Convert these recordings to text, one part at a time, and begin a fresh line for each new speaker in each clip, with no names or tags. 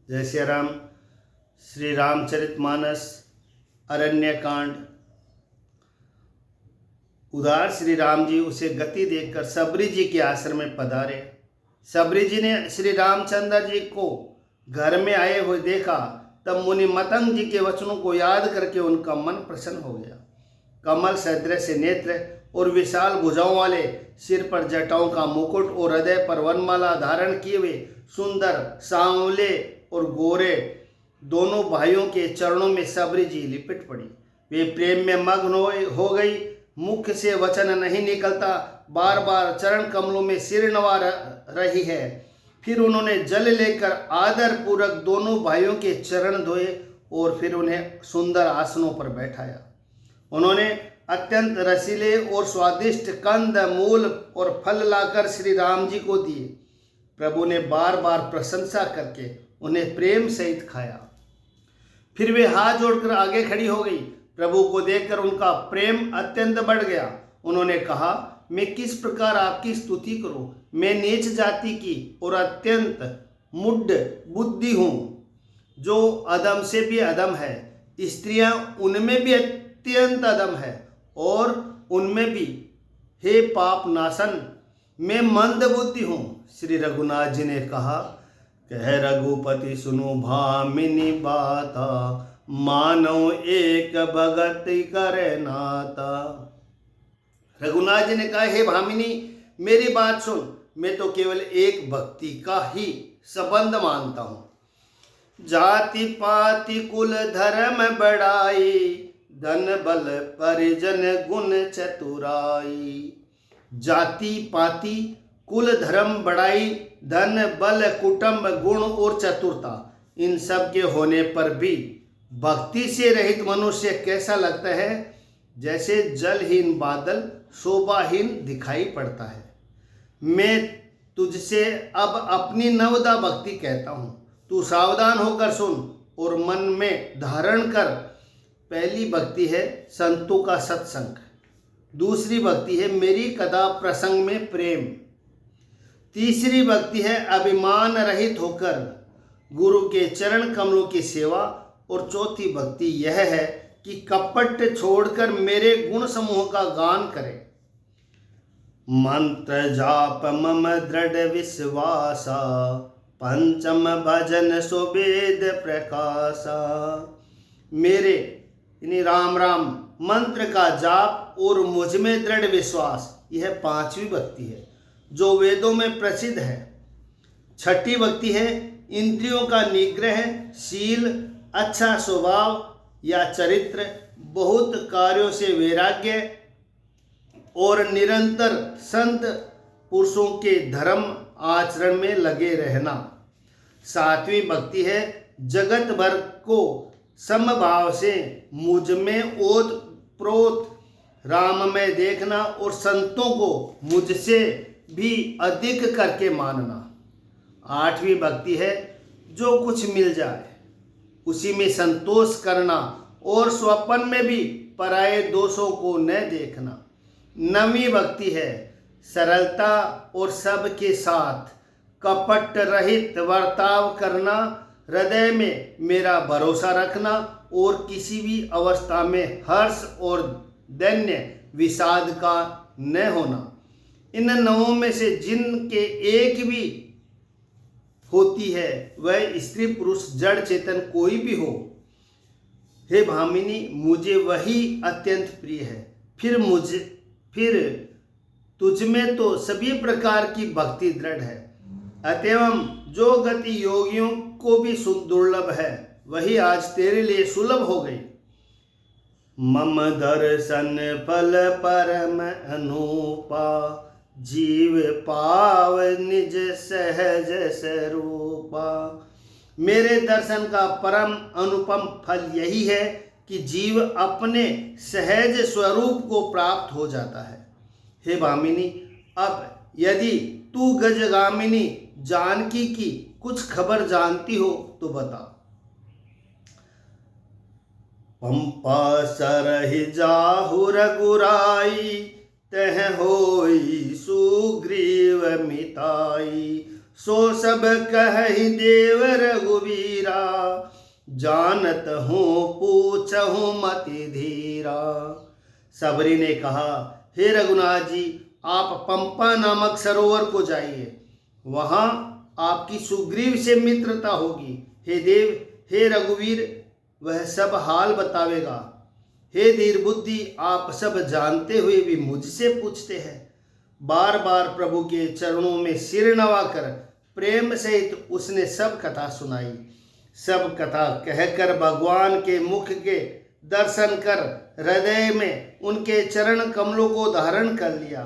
जय श्री राम। श्री रामचरितमानस अरण्य कांड। उदार श्री राम जी उसे गति देखकर सबरी जी के आश्रम में पधारे। सबरी जी ने श्री रामचंद्र जी को घर में आए हुए देखा तब मुनि मतंग जी के वचनों को याद करके उनका मन प्रसन्न हो गया। कमल सदृश नेत्र और विशाल भुजाओं वाले, सिर पर जटाओं का मुकुट और हृदय पर वनमाला धारण किए हुए सुंदर सांवले और गोरे दोनों भाइयों के चरणों में सबरी जी लिपट पड़ी। वे प्रेम में मग्न हो गई। मुख से वचन नहीं निकलता, बार बार चरण कमलों में सिर नवा रही है। फिर उन्होंने जल लेकर आदर पूर्वक दोनों भाइयों के चरण धोए और फिर उन्हें सुंदर आसनों पर बैठाया। उन्होंने अत्यंत रसीले और स्वादिष्ट कंद मूल और फल लाकर श्री राम जी को दिए। प्रभु ने बार बार प्रशंसा करके उन्हें प्रेम सहित खाया। फिर वे हाथ जोड़कर आगे खड़ी हो गई। प्रभु को देखकर उनका प्रेम अत्यंत बढ़ गया। उन्होंने कहा, मैं किस प्रकार आपकी स्तुति करूं? मैं नीच जाति की और अत्यंत मुड्ढ बुद्धि हूँ, जो अधम से भी अधम है। स्त्रियां उनमें भी अत्यंत अधम है और उनमें भी हे पाप नाशन मैं मंद बुद्धि हूँ। श्री रघुनाथ जी ने कहा, कह रघुपति सुनो भामिनी बाता, मानो एक भगत करे नाता। रघुनाथ जी ने कहा, हे भामिनी मेरी बात सुन, मैं तो केवल एक भक्ति का ही संबंध मानता हूँ। जाति पाति कुल धर्म बढ़ाई, धन बल परिजन गुण चतुराई। जाति पाति कुल धर्म बढ़ाई, धन बल कुटुंब गुण और चतुरता, इन सब के होने पर भी भक्ति से रहित मनुष्य कैसा लगता है? जैसे जलहीन बादल शोभाहीन दिखाई पड़ता है। मैं तुझसे अब अपनी नवदा भक्ति कहता हूँ, तू सावधान होकर सुन और मन में धारण कर। पहली भक्ति है संतों का सत्संग, दूसरी भक्ति है मेरी कथा प्रसंग में प्रेम, तीसरी भक्ति है अभिमान रहित होकर गुरु के चरण कमलों की सेवा, और चौथी भक्ति यह है कि कपट छोड़कर मेरे गुण समूह का गान करे। मंत्र जाप मम दृढ़ विश्वासा, पंचम भजन सुवेद प्रकाशा। मेरे यानी राम राम मंत्र का जाप और मुझ में दृढ़ विश्वास, यह पांचवी भक्ति है जो वेदों में प्रसिद्ध है। छठी भक्ति है इंद्रियों का निग्रह, शील, अच्छा स्वभाव या चरित्र, बहुत कार्यों से वैराग्य और निरंतर संत पुरुषों के धर्म आचरण में लगे रहना। सातवीं भक्ति है जगत भर को समभाव से मुझ में ओत प्रोत राम में देखना और संतों को मुझसे भी अधिक करके मानना। आठवीं भक्ति है जो कुछ मिल जाए उसी में संतोष करना और स्वप्न में भी पराये दोषों को न देखना। नवीं भक्ति है सरलता और सबके साथ कपट रहित बर्ताव करना, हृदय में मेरा भरोसा रखना और किसी भी अवस्था में हर्ष और दैन्य विषाद का न होना। इन नवों में से जिनके एक भी होती है वह स्त्री पुरुष जड़ चेतन कोई भी हो, हे भामिनी मुझे वही अत्यंत प्रिय है। फिर तुझ में तो सभी प्रकार की भक्ति दृढ़ है। अतएव जो गति योगियों को भी दुर्लभ है वही आज तेरे लिए सुलभ हो गई। मम दर्शन फल परम अनुपा, जीव पाव निज सहज स्वरूपा। मेरे दर्शन का परम अनुपम फल यही है कि जीव अपने सहज स्वरूप को प्राप्त हो जाता है। हे भामिनी, अब यदि तू गजगामिनी जानकी की कुछ खबर जानती हो तो बता। पंपा सरहि जाहु रघुराई, तह होई सुग्रीव मिताई। सो सब कहि देव रघुवीरा, जानत हूँ पूछहूँ मति धीरा। सबरी ने कहा, हे रघुनाथ जी, आप पंपा नामक सरोवर को जाइए, वहाँ आपकी सुग्रीव से मित्रता होगी। हे देव, हे रघुवीर, वह सब हाल बतावेगा। हे धीर बुद्धि, आप सब जानते हुए भी मुझसे पूछते हैं। बार बार प्रभु के चरणों में सिर नवाकर प्रेम सहित उसने सब कथा सुनाई। सब कथा कहकर भगवान के मुख के दर्शन कर हृदय में उनके चरण कमलों को धारण कर लिया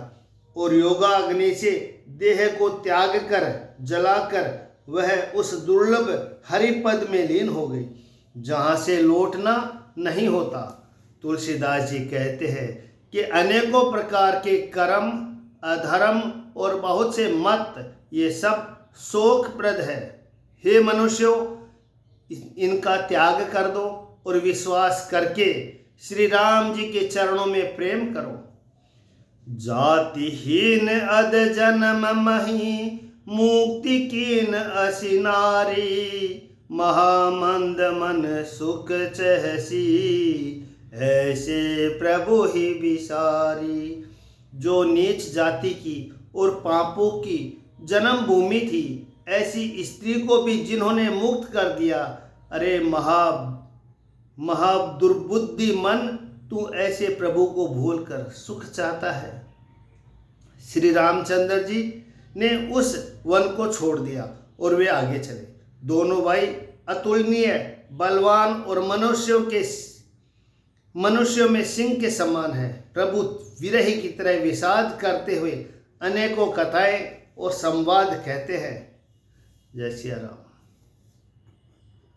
और योगाग्नि से देह को त्याग कर जलाकर वह उस दुर्लभ हरिपद में लीन हो गई, जहाँ से लौटना नहीं होता। तुलसीदास जी कहते हैं कि अनेकों प्रकार के कर्म, अधर्म और बहुत से मत, ये सब शोकप्रद है। हे मनुष्यों, इनका त्याग कर दो और विश्वास करके श्री राम जी के चरणों में प्रेम करो। जातिहीन अध जन्म मही, मुक्ति कीन असी नारी। महामंद मन सुख चहसी, ऐसे प्रभु ही विसारी। जो नीच जाति की और पापों की जन्म भूमि थी, ऐसी स्त्री को भी जिन्होंने मुक्त कर दिया। अरे महा दुर्बुद्धि मन, तू ऐसे प्रभु को भूलकर सुख चाहता है। श्री रामचंद्र जी ने उस वन को छोड़ दिया और वे आगे चले। दोनों भाई अतुलनीय, बलवान और मनुष्यों में सिंह के समान है। प्रभु विरही की तरह विषाद करते हुए अनेकों कथाएं और संवाद कहते हैं। जय सिया राम।